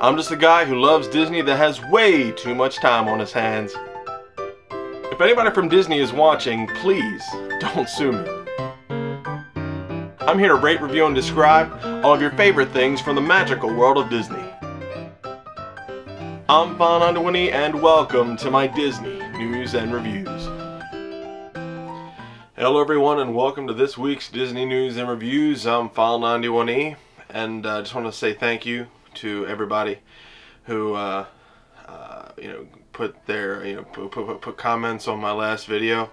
I'm just a guy who loves Disney that has way too much time on his hands. If anybody from Disney is watching, please don't sue me. I'm here to rate, review, and describe all of your favorite things from the magical world of Disney. I'm File91e and welcome to my Disney News and Reviews. Hello everyone and welcome to this week's Disney News and Reviews. I'm File91e and I just want to say thank you to everybody who put their put comments on my last video.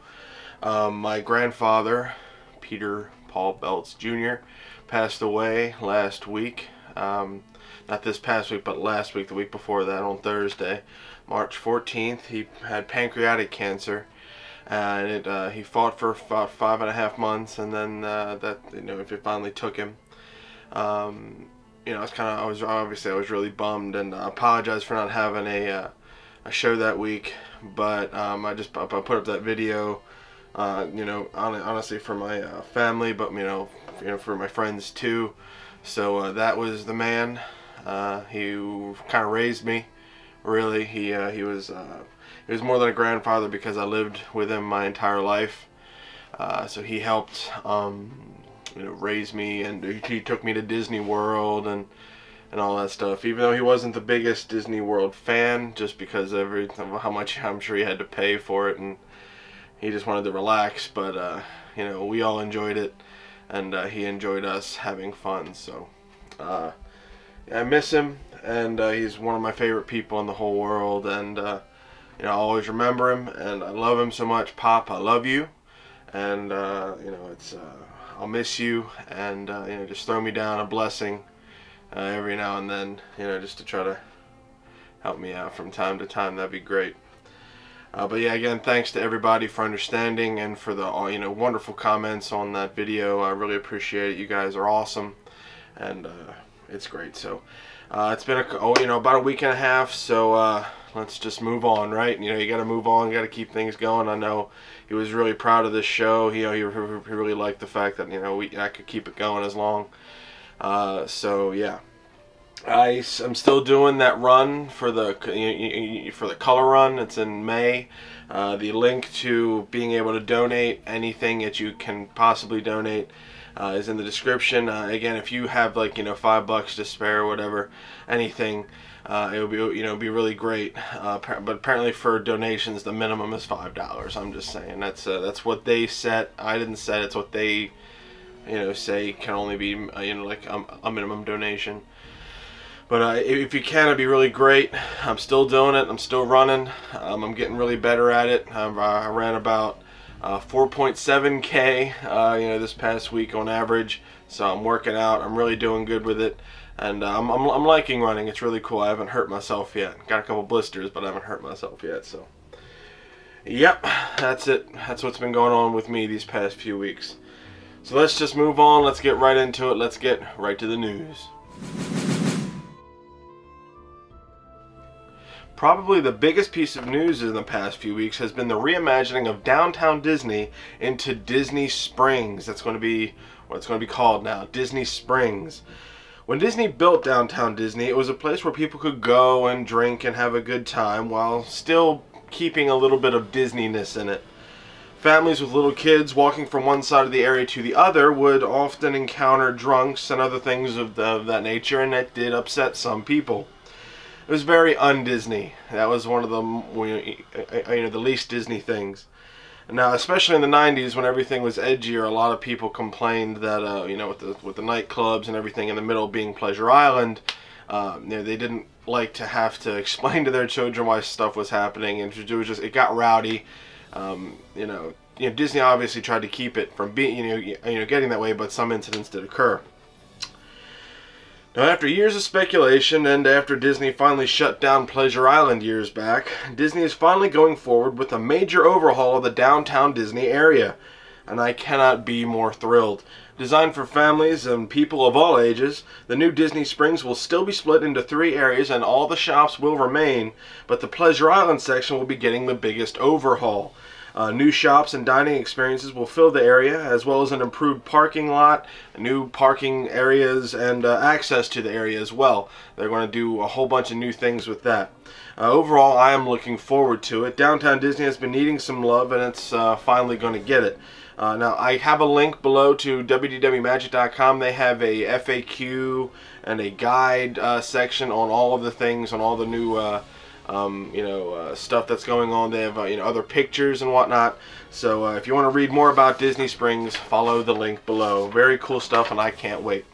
My grandfather, Peter Paul Belts Jr., passed away last week. Not this past week, but last week, the week before that, on Thursday, March 14th. He had pancreatic cancer, and he fought for about 5.5 months, and then it finally took him. I was really bummed, and I apologize for not having a show that week, but I put up that video, honestly for my family, but for my friends too. So that was the man. He kind of raised me. Really, he was more than a grandfather because I lived with him my entire life. So he helped raise me, and he took me to Disney World and all that stuff, even though he wasn't the biggest Disney World fan, just because of how much I'm sure he had to pay for it, and he just wanted to relax. But we all enjoyed it, and he enjoyed us having fun. So I miss him, and he's one of my favorite people in the whole world, and I'll always remember him, and I love him so much. Pop, I love you, and I'll miss you, and just throw me down a blessing every now and then, just to try to help me out from time to time. That'd be great. But yeah, again, thanks to everybody for understanding and for the wonderful comments on that video. I really appreciate it. You guys are awesome, and it's great. So it's been about a week and a half, so let's just move on, right? You got to move on, got to keep things going. I know he was really proud of this show. He really liked the fact that I could keep it going as long. So yeah, I'm still doing that run for the color run. It's in May. The link to being able to donate anything that you can possibly donate is in the description. Again, if you have $5 to spare or whatever, anything, it would be really great. But apparently for donations the minimum is $5. I'm just saying that's what they set. I didn't set it. It's what they say can only be a minimum donation. But if you can, it'd be really great. I'm still doing it. I'm still running. I'm getting really better at it. I ran about 4.7K this past week on average, so I'm working out. I'm really doing good with it, and I'm liking running. It's really cool. I haven't hurt myself yet. Got a couple blisters, but I haven't hurt myself yet. So yep, that's it. That's what's been going on with me these past few weeks. So let's just move on. Let's get right into it. Let's get right to the news. Probably the biggest piece of news in the past few weeks has been the reimagining of Downtown Disney into Disney Springs. That's going to be what it's going to be called now, Disney Springs. When Disney built Downtown Disney, it was a place where people could go and drink and have a good time while still keeping a little bit of Disney-ness in it. Families with little kids walking from one side of the area to the other would often encounter drunks and other things of that nature, and that did upset some people. It was very un-Disney. That was one of the least Disney things. Now, especially in the 90s when everything was edgier, a lot of people complained that with the nightclubs and everything in the middle being Pleasure Island, they didn't like to have to explain to their children why stuff was happening, and it got rowdy. Disney obviously tried to keep it from being getting that way, but some incidents did occur. Now, after years of speculation, and after Disney finally shut down Pleasure Island years back, Disney is finally going forward with a major overhaul of the downtown Disney area, and I cannot be more thrilled. Designed for families and people of all ages, the new Disney Springs will still be split into 3 areas, and all the shops will remain, but the Pleasure Island section will be getting the biggest overhaul. New shops and dining experiences will fill the area, as well as an improved parking lot, new parking areas, and access to the area as well. They're going to do a whole bunch of new things with that. Overall, I am looking forward to it. Downtown Disney has been needing some love, and it's finally going to get it. Now, I have a link below to wdwmagic.com. They have a FAQ and a guide section on all of the things, on all the new stuff that's going on. They have other pictures and whatnot. So if you want to read more about Disney Springs, follow the link below. Very cool stuff, and I can't wait.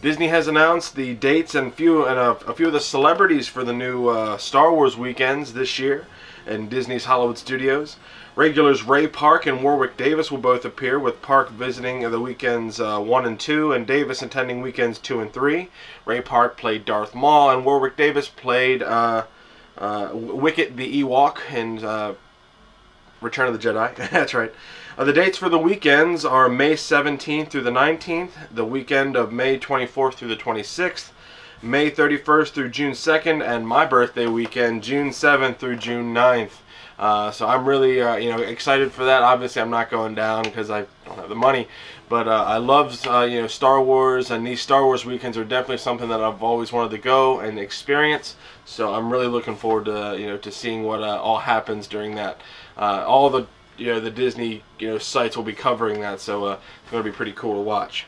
Disney has announced the dates and a few of the celebrities for the new Star Wars weekends this year in Disney's Hollywood Studios. Regulars Ray Park and Warwick Davis will both appear, with Park visiting the weekends 1 and 2, and Davis attending weekends 2 and 3. Ray Park played Darth Maul, and Warwick Davis played Wicket the Ewok in Return of the Jedi. That's right. The dates for the weekends are May 17th through the 19th, the weekend of May 24th through the 26th, May 31st through June 2nd, and my birthday weekend, June 7th through June 9th. So I'm really excited for that. Obviously, I'm not going down because I don't have the money, but I love Star Wars, and these Star Wars weekends are definitely something that I've always wanted to go and experience. So I'm really looking forward to to seeing what all happens during that. All the the Disney sites will be covering that, so it's going to be pretty cool to watch.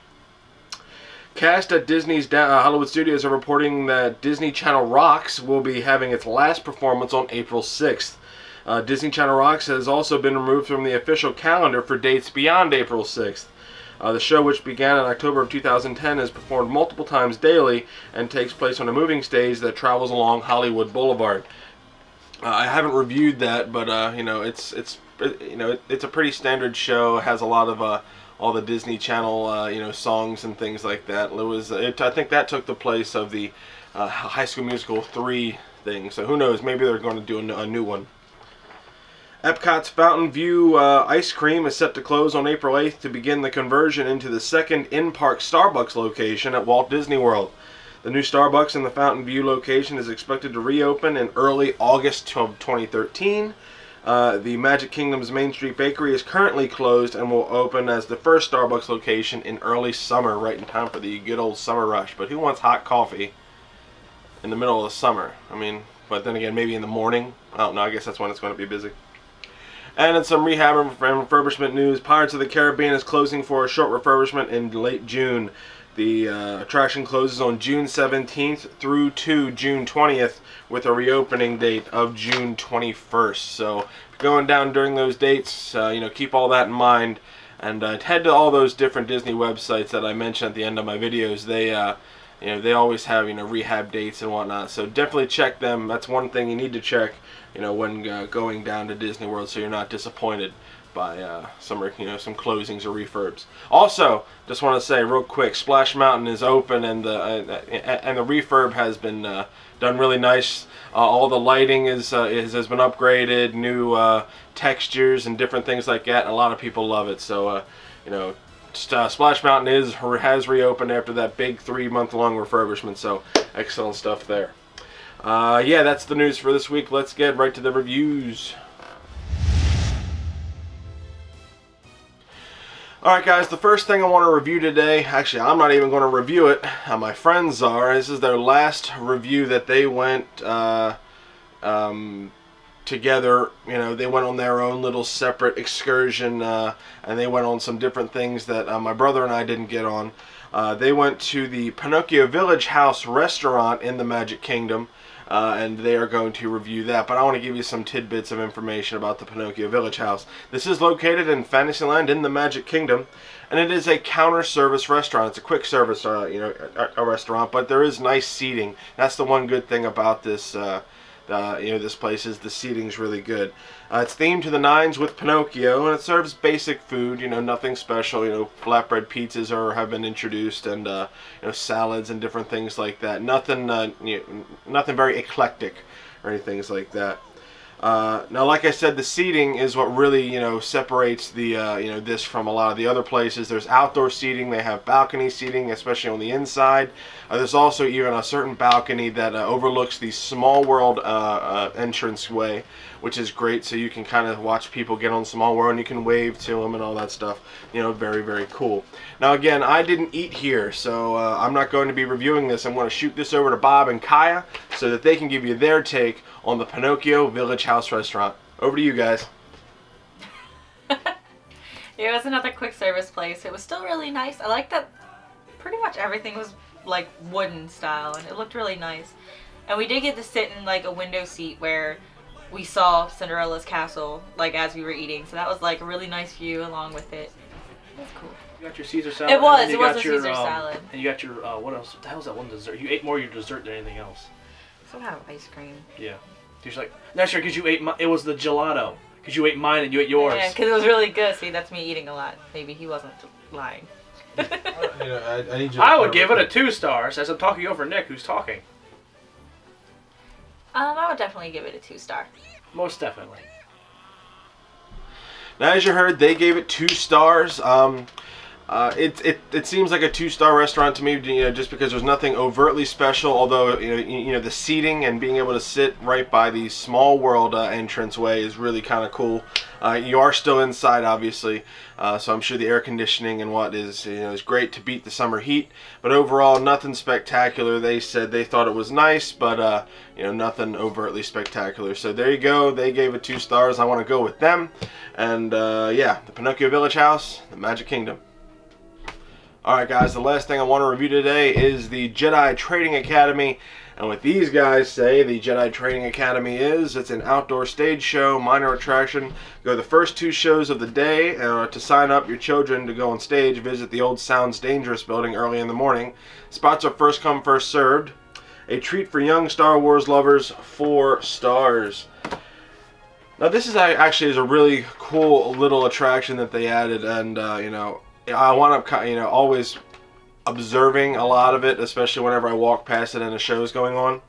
Cast at Disney's Hollywood Studios are reporting that Disney Channel Rocks will be having its last performance on April 6th. Disney Channel Rocks has also been removed from the official calendar for dates beyond April 6th. The show, which began in October of 2010, is performed multiple times daily and takes place on a moving stage that travels along Hollywood Boulevard. I haven't reviewed that, but it's a pretty standard show. It has a lot of all the Disney Channel songs and things like that. I think that took the place of the High School Musical 3 thing. So who knows? Maybe they're going to do a new one. Epcot's Fountain View ice cream is set to close on April 8th to begin the conversion into the second in-park Starbucks location at Walt Disney World. The new Starbucks in the Fountain View location is expected to reopen in early August of 2013. The Magic Kingdom's Main Street Bakery is currently closed and will open as the first Starbucks location in early summer, right in time for the good old summer rush. But who wants hot coffee in the middle of the summer? I mean, but then again, maybe in the morning. I don't know. I guess that's when it's going to be busy. And in some rehab and refurbishment news, Pirates of the Caribbean is closing for a short refurbishment in late June. The attraction closes on June 17th through to June 20th with a reopening date of June 21st. So going down during those dates, keep all that in mind, and head to all those different Disney websites that I mentioned at the end of my videos. They always have rehab dates and whatnot. So definitely check them. That's one thing you need to check when going down to Disney World, so you're not disappointed by some closings or refurbs. Also, just want to say real quick, Splash Mountain is open, and the refurb has been done really nice. All the lighting has been upgraded, new textures and different things like that. And a lot of people love it. So Splash Mountain has reopened after that big 3-month-long refurbishment. So excellent stuff there. Yeah, that's the news for this week. Let's get right to the reviews. Alright guys, the first thing I want to review today, actually I'm not even going to review it, my friends are. This is their last review that they went together. They went on their own little separate excursion, and they went on some different things that my brother and I didn't get on. They went to the Pinocchio Village Haus restaurant in the Magic Kingdom, and they are going to review that. But I want to give you some tidbits of information about the Pinocchio Village Haus. This is located in Fantasyland in the Magic Kingdom, and it is a counter service restaurant. It's a quick service, a restaurant, but there is nice seating. That's the one good thing about this. This place is the seating's really good. It's themed to the nines with Pinocchio, and it serves basic food. Nothing special. Flatbread pizzas have been introduced, and salads and different things like that. Nothing, nothing very eclectic or anything like that. Now, like I said, the seating is what really, separates the, this from a lot of the other places. There's outdoor seating. They have balcony seating, especially on the inside. There's also even a certain balcony that overlooks the Small World entranceway, which is great. So you can kind of watch people get on Small World, and you can wave to them and all that stuff. Very, very cool. Now, again, I didn't eat here, so I'm not going to be reviewing this. I'm going to shoot this over to Bob and Kaya so that they can give you their take on the Pinocchio Village Haus restaurant. Over to you guys. It was another quick service place. It was still really nice. I like that pretty much everything was like wooden style, and it looked really nice. And we did get to sit in like a window seat where we saw Cinderella's castle like as we were eating. So that was like a really nice view along with it. It was cool. You got your Caesar salad. It was a Caesar salad. And you got your what else? What the hell was that one dessert? You ate more of your dessert than anything else. Some kind of ice cream. Yeah. She's like, not sure, because you ate it was the gelato. Because you ate mine and you ate yours. Yeah, because it was really good. See, that's me eating a lot. Maybe he wasn't lying. I would give it a 2 stars, as I'm talking over Nick, who's talking. I would definitely give it a 2 star. Most definitely. Now, as you heard, they gave it 2 stars. It seems like a 2-star restaurant to me, just because there's nothing overtly special. Although the seating and being able to sit right by the Small World entranceway is really kind of cool. You are still inside, obviously, so I'm sure the air conditioning and what is great to beat the summer heat. But overall, nothing spectacular. They said they thought it was nice, but nothing overtly spectacular. So there you go. They gave it 2 stars. I want to go with them. And yeah, the Pinocchio Village Haus, the Magic Kingdom. Alright guys, the last thing I want to review today is the Jedi Training Academy. And what these guys say the Jedi Training Academy is, it's an outdoor stage show, minor attraction. Go the first 2 shows of the day. To sign up your children to go on stage, visit the old Sounds Dangerous building early in the morning. Spots are first come, first served. A treat for young Star Wars lovers, 4 stars. Now this is actually a really cool little attraction that they added, and I want up always observing a lot of it, especially whenever I walk past it and a show is going on.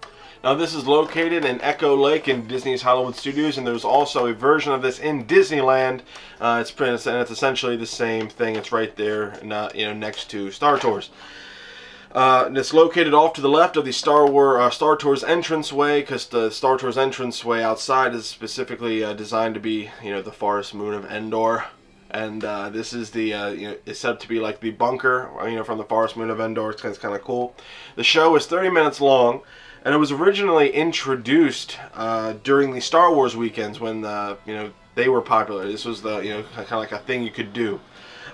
Now this is located in Echo Lake in Disney's Hollywood Studios, and there's also a version of this in Disneyland. It's essentially the same thing. It's right there, next to Star Tours. And it's located off to the left of the Star Tours entranceway, because the Star Tours entranceway outside is specifically designed to be, the forest moon of Endor. And this is the it's said to be like the bunker, from the Forest Moon of Endor. It's kind of cool. The show is 30 minutes long, and it was originally introduced during the Star Wars weekends when they were popular. This was the kind of like a thing you could do.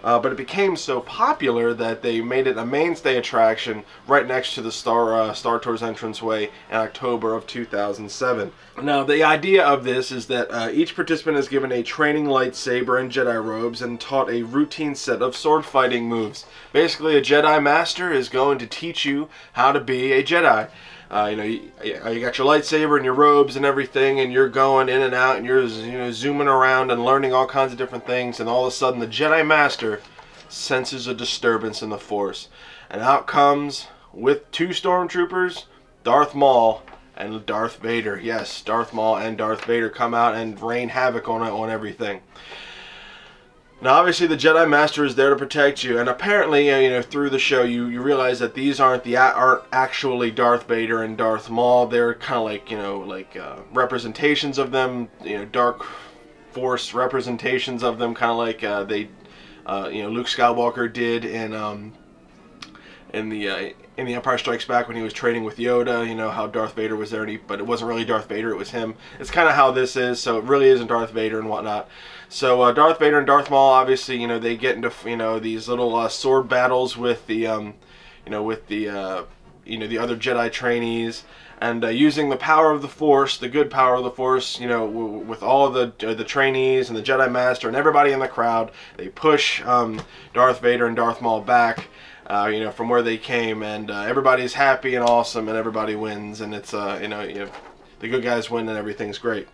But it became so popular that they made it a mainstay attraction right next to the Star Tours entranceway in October of 2007. Now, the idea of this is that each participant is given a training lightsaber and Jedi robes and taught a routine set of sword fighting moves. Basically, a Jedi Master is going to teach you how to be a Jedi. You got your lightsaber and your robes and everything, and you're going in and out, and you're zooming around and learning all kinds of different things, and all of a sudden the Jedi Master senses a disturbance in the Force, and out comes, with 2 stormtroopers, Darth Maul and Darth Vader. Yes, Darth Maul and Darth Vader come out and rain havoc on everything. Now, obviously, the Jedi Master is there to protect you, and apparently, through the show, you realize that these aren't actually Darth Vader and Darth Maul. They're kind of like, representations of them, Dark Force representations of them, kind of like Luke Skywalker did in the Empire Strikes Back when he was training with Yoda. How Darth Vader was there, but it wasn't really Darth Vader, it was him. It's kind of how this is, so it really isn't Darth Vader and whatnot. So Darth Vader and Darth Maul, obviously, they get into these little sword battles with the the other Jedi trainees, and using the power of the Force, the good power of the Force, with all of the trainees and the Jedi Master and everybody in the crowd, they push Darth Vader and Darth Maul back. From where they came, and everybody's happy and awesome, and everybody wins, and it's the good guys win, and everything's great.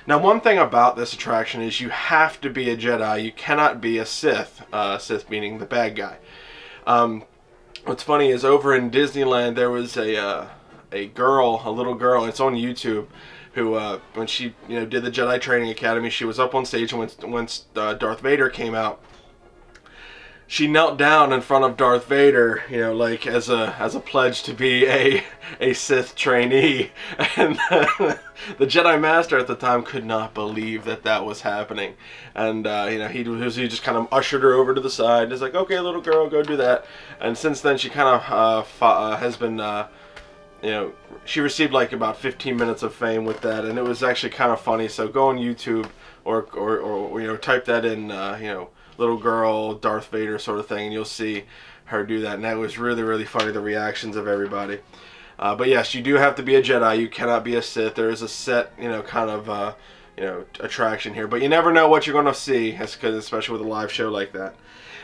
Now, one thing about this attraction is you have to be a Jedi. You cannot be a Sith. Sith meaning the bad guy. What's funny is over in Disneyland there was a little girl. It's on YouTube, who when she did the Jedi Training Academy, she was up on stage, and when Darth Vader came out, she knelt down in front of Darth Vader, like as a pledge to be a Sith trainee, and the Jedi Master at the time could not believe that was happening, and he just kind of ushered her over to the side. He's like, okay, little girl, go do that. And since then, she kind of has been, she received like about 15 minutes of fame with that, and it was actually kind of funny. So go on YouTube or type that in, little girl Darth Vader sort of thing, and you'll see her do that, and that was really, really funny, the reactions of everybody. But yes, you do have to be a Jedi. You cannot be a Sith. There is a set kind of attraction here, but you never know what you're going to see, especially with a live show like that.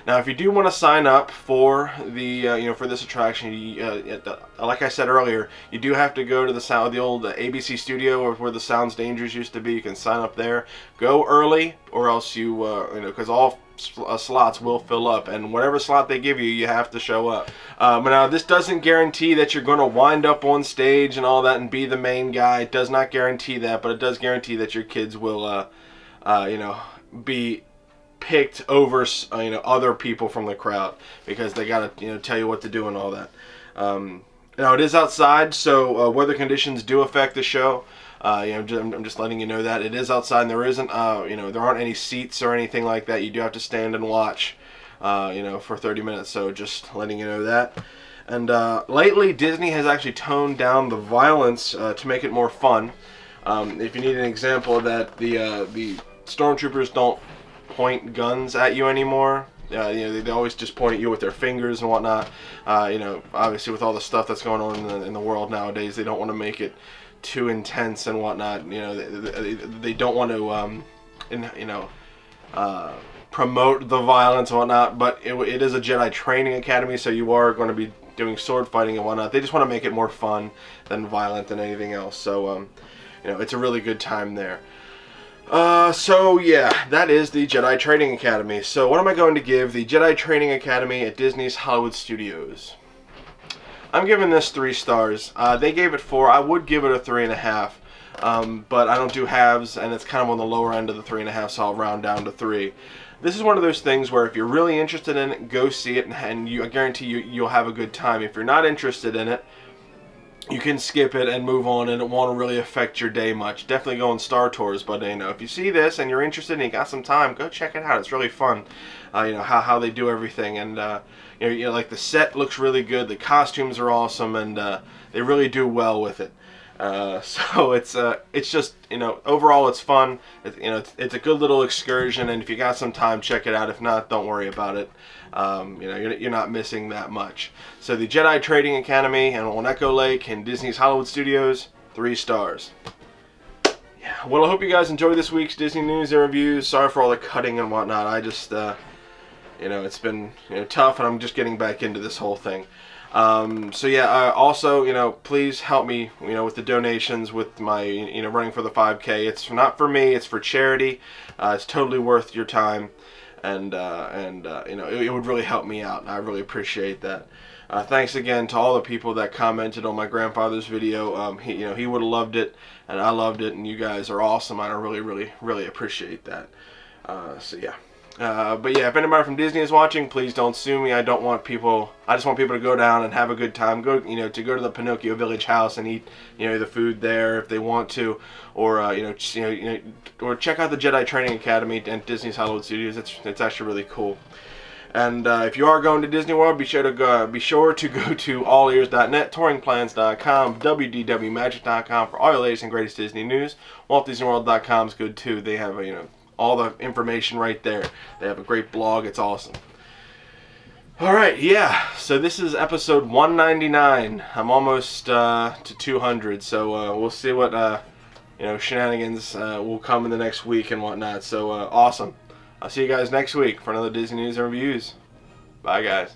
Now, if you do want to sign up for the for this attraction, like I said earlier, you do have to go to the old ABC studio, or where the Sounds Dangerous used to be. You can sign up there. Go early, or else because all slots will fill up, and whatever slot they give you, you have to show up. But now, this doesn't guarantee that you're going to wind up on stage and all that and be the main guy. It does not guarantee that, but it does guarantee that your kids will be picked over other people from the crowd, because they got to tell you what to do and all that. Now, it is outside, so weather conditions do affect the show. I'm just letting you know that it is outside, and there isn't there aren't any seats or anything like that. You do have to stand and watch for 30 minutes, so just letting you know that. And lately, Disney has actually toned down the violence to make it more fun. If you need an example of that, the stormtroopers don't point guns at you anymore. They always just point at you with their fingers and whatnot. Obviously, with all the stuff that's going on in the world nowadays, they don't want to make it too intense and whatnot. They don't want to promote the violence and whatnot. But it is a Jedi Training Academy, so you are going to be doing sword fighting and whatnot. They just want to make it more fun than violent than anything else. So it's a really good time there. So yeah, that is the Jedi Training Academy. So what am I going to give the Jedi Training Academy at Disney's Hollywood Studios? I'm giving this 3 stars. They gave it 4. I would give it a 3.5, but I don't do halves, and it's kind of on the lower end of the 3.5, so I'll round down to 3. This is one of those things where if you're really interested in it, go see it, and I guarantee you'll have a good time. If you're not interested in it, you can skip it and move on, and it won't really affect your day much. Definitely go on Star Tours, but if you see this and you're interested and you got some time, go check it out. It's really fun. How they do everything, and like the set looks really good. The costumes are awesome, and they really do well with it. So it's just overall it's fun. It's a good little excursion, and if you got some time, check it out. If not, don't worry about it. You're not missing that much. So the Jedi Training Academy and on Echo Lake in Disney's Hollywood Studios, 3 stars. Yeah. Well, I hope you guys enjoyed this week's Disney news and reviews. Sorry for all the cutting and whatnot. I just it's been tough, and I'm just getting back into this whole thing. So yeah, also, please help me, with the donations, with my, running for the 5K. It's not for me, it's for charity. It's totally worth your time, and it would really help me out, and I really appreciate that. Thanks again to all the people that commented on my grandfather's video. He would have loved it, and I loved it, and you guys are awesome. I really, really, really appreciate that. So yeah. But yeah, if anybody from Disney is watching, please don't sue me. I just want people to go down and have a good time. Go to the Pinocchio Village Haus and eat, the food there if they want to, or or check out the Jedi Training Academy and Disney's Hollywood Studios. It's actually really cool. And if you are going to Disney World, be sure to go to allears.net, touringplans.com, wdwmagic.com for all your latest and greatest Disney news. WaltDisneyWorld.com is good too. They have all the information right there. They have a great blog. It's awesome. Alright, yeah. So this is episode 199. I'm almost to 200. So we'll see what shenanigans will come in the next week and whatnot. So awesome. I'll see you guys next week for another Disney News and Reviews. Bye, guys.